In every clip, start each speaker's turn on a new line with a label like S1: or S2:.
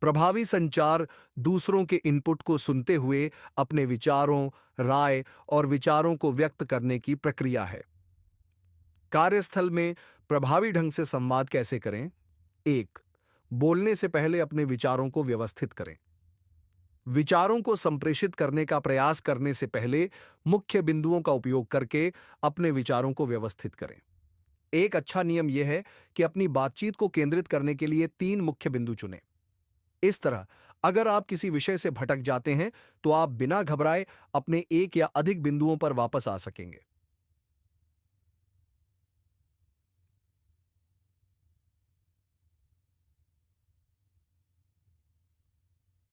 S1: प्रभावी संचार दूसरों के इनपुट को सुनते हुए अपने विचारों, राय और विचारों को व्यक्त करने की प्रक्रिया है। कार्यस्थल में प्रभावी ढंग से संवाद कैसे करें? एक, बोलने से पहले अपने विचारों को व्यवस्थित करें। विचारों को संप्रेषित करने का प्रयास करने से पहले मुख्य बिंदुओं का उपयोग करके अपने विचारों को व्यवस्थित करें। एक अच्छा नियम यह है कि अपनी बातचीत को केंद्रित करने के लिए 3 मुख्य बिंदु चुनें। इस तरह अगर आप किसी विषय से भटक जाते हैं, तो आप बिना घबराए अपने एक या अधिक बिंदुओं पर वापस आ सकेंगे।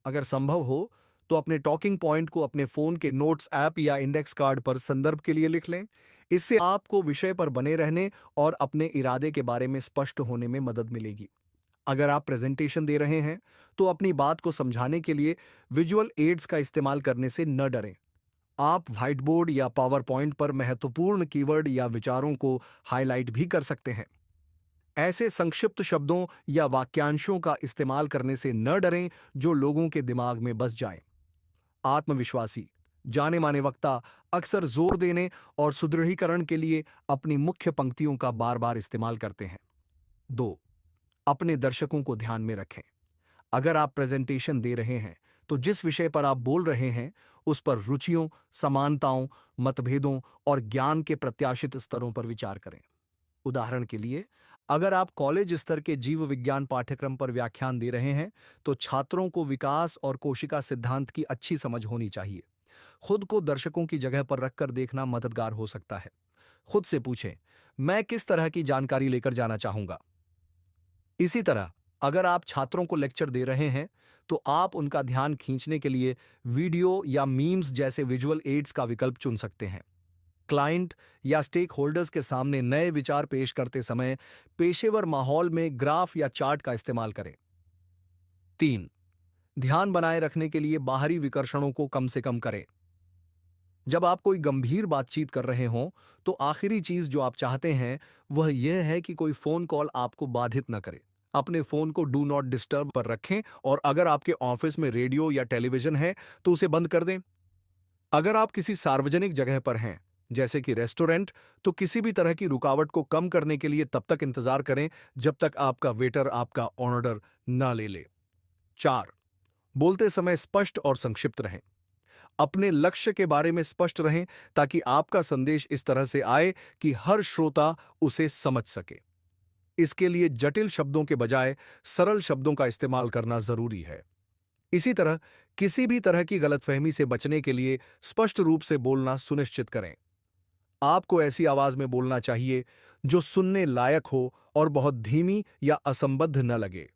S1: अगर संभव हो, तो अपने टॉकिंग पॉइंट को अपने फोन के नोट्स ऐप या इंडेक्स कार्ड पर संदर्भ के लिए लिख लें। इससे आपको विषय पर बने रहने और अपने इरादे के बारे में स्पष्ट होने में मदद मिलेगी। अगर आप प्रेजेंटेशन दे रहे हैं, तो अपनी बात को समझाने के लिए विजुअल एड्स का इस्तेमाल करने से न डरें। आप व्हाइट बोर्ड या पावर पॉइंट पर महत्वपूर्ण कीवर्ड या विचारों को हाईलाइट भी कर सकते हैं। ऐसे संक्षिप्त शब्दों या वाक्यांशों का इस्तेमाल करने से न डरें जो लोगों के दिमाग में बस जाएं। आत्मविश्वासी जाने माने वक्ता अक्सर जोर देने और सुदृढ़ीकरण के लिए अपनी मुख्य पंक्तियों का बार बार इस्तेमाल करते हैं। 2, अपने दर्शकों को ध्यान में रखें। अगर आप प्रेजेंटेशन दे रहे हैं, तो जिस विषय पर आप बोल रहे हैं, उस पर रुचियों, समानताओं, मतभेदों और ज्ञान के प्रत्याशित स्तरों पर विचार करें। उदाहरण के लिए, अगर आप कॉलेज स्तर के जीव विज्ञान पाठ्यक्रम पर व्याख्यान दे रहे हैं, तो छात्रों को विकास और कोशिका सिद्धांत की अच्छी समझ होनी चाहिए। खुद को दर्शकों की जगह पर रखकर देखना मददगार हो सकता है। खुद से पूछें, मैं किस तरह की जानकारी लेकर जाना चाहूंगा। इसी तरह अगर आप छात्रों को लेक्चर दे रहे हैं, तो आप उनका ध्यान खींचने के लिए वीडियो या मीम्स जैसे विजुअल एड्स का विकल्प चुन सकते हैं। क्लाइंट या स्टेक होल्डर्स के सामने नए विचार पेश करते समय पेशेवर माहौल में ग्राफ या चार्ट का इस्तेमाल करें। 3, ध्यान बनाए रखने के लिए बाहरी विकर्षणों को कम से कम करें। जब आप कोई गंभीर बातचीत कर रहे हों, तो आखिरी चीज जो आप चाहते हैं वह यह है कि कोई फोन कॉल आपको बाधित न करे। अपने फोन को डू नॉट डिस्टर्ब पर रखें और अगर आपके ऑफिस में रेडियो या टेलीविजन है, तो उसे बंद कर दें। अगर आप किसी सार्वजनिक जगह पर हैं, जैसे कि रेस्टोरेंट, तो किसी भी तरह की रुकावट को कम करने के लिए तब तक इंतजार करें जब तक आपका वेटर आपका ऑर्डर ना ले ले। 4, बोलते समय स्पष्ट और संक्षिप्त रहें। अपने लक्ष्य के बारे में स्पष्ट रहें ताकि आपका संदेश इस तरह से आए कि हर श्रोता उसे समझ सके। इसके लिए जटिल शब्दों के बजाय सरल शब्दों का इस्तेमाल करना जरूरी है। इसी तरह किसी भी तरह की गलतफहमी से बचने के लिए स्पष्ट रूप से बोलना सुनिश्चित करें। आपको ऐसी आवाज में बोलना चाहिए जो सुनने लायक हो और बहुत धीमी या असंबद्ध न लगे।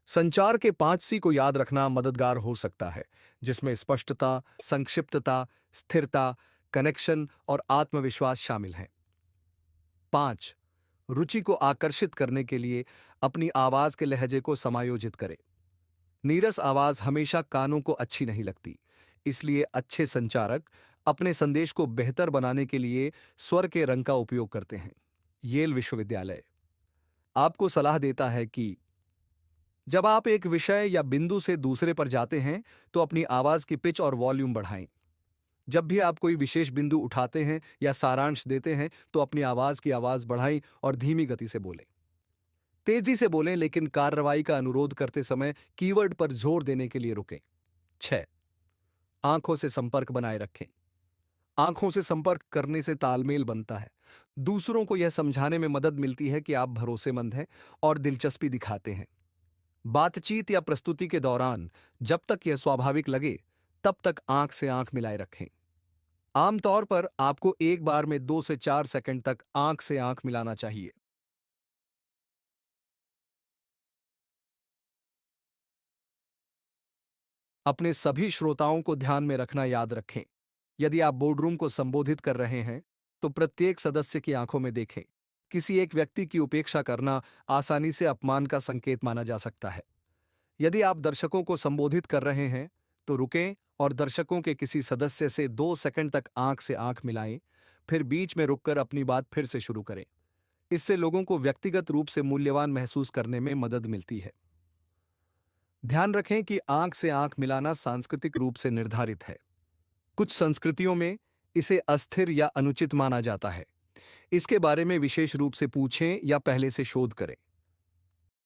S1: संचार के 5 सी को याद रखना मददगार हो सकता है, जिसमें स्पष्टता, संक्षिप्तता, स्थिरता, कनेक्शन और आत्मविश्वास शामिल हैं। 5, रुचि को आकर्षित करने के लिए अपनी आवाज के लहजे को समायोजित करें। नीरस आवाज हमेशा कानों को अच्छी नहीं लगती, इसलिए अच्छे संचारक अपने संदेश को बेहतर बनाने के लिए स्वर के रंग का उपयोग करते हैं। येल विश्वविद्यालय आपको सलाह देता है कि जब आप एक विषय या बिंदु से दूसरे पर जाते हैं, तो अपनी आवाज की पिच और वॉल्यूम बढ़ाएं। जब भी आप कोई विशेष बिंदु उठाते हैं या सारांश देते हैं, तो अपनी आवाज की आवाज बढ़ाएं और धीमी गति से बोलें। तेजी से बोलें, लेकिन कार्रवाई का अनुरोध करते समय कीवर्ड पर जोर देने के लिए रुकें। 6, आंखों से संपर्क बनाए रखें। आंखों से संपर्क करने से तालमेल बनता है। दूसरों को यह समझाने में मदद मिलती है कि आप भरोसेमंद हैं और दिलचस्पी दिखाते हैं। बातचीत या प्रस्तुति के दौरान जब तक यह स्वाभाविक लगे, तब तक आंख से आंख मिलाए रखें। आमतौर पर आपको एक बार में 2 से 4 सेकंड तक आंख से आंख मिलाना चाहिए। अपने सभी श्रोताओं को ध्यान में रखना याद रखें। यदि आप बोर्डरूम को संबोधित कर रहे हैं, तो प्रत्येक सदस्य की आंखों में देखें। किसी एक व्यक्ति की उपेक्षा करना आसानी से अपमान का संकेत माना जा सकता है। यदि आप दर्शकों को संबोधित कर रहे हैं, तो रुकें और दर्शकों के किसी सदस्य से 2 सेकंड तक आंख से आंख मिलाएं, फिर बीच में रुककर अपनी बात फिर से शुरू करें। इससे लोगों को व्यक्तिगत रूप से मूल्यवान महसूस करने में मदद मिलती है। ध्यान रखें कि आंख से आंख मिलाना सांस्कृतिक रूप से निर्धारित है। कुछ संस्कृतियों में इसे अस्थिर या अनुचित माना जाता है। इसके बारे में विशेष रूप से पूछें या पहले से शोध करें।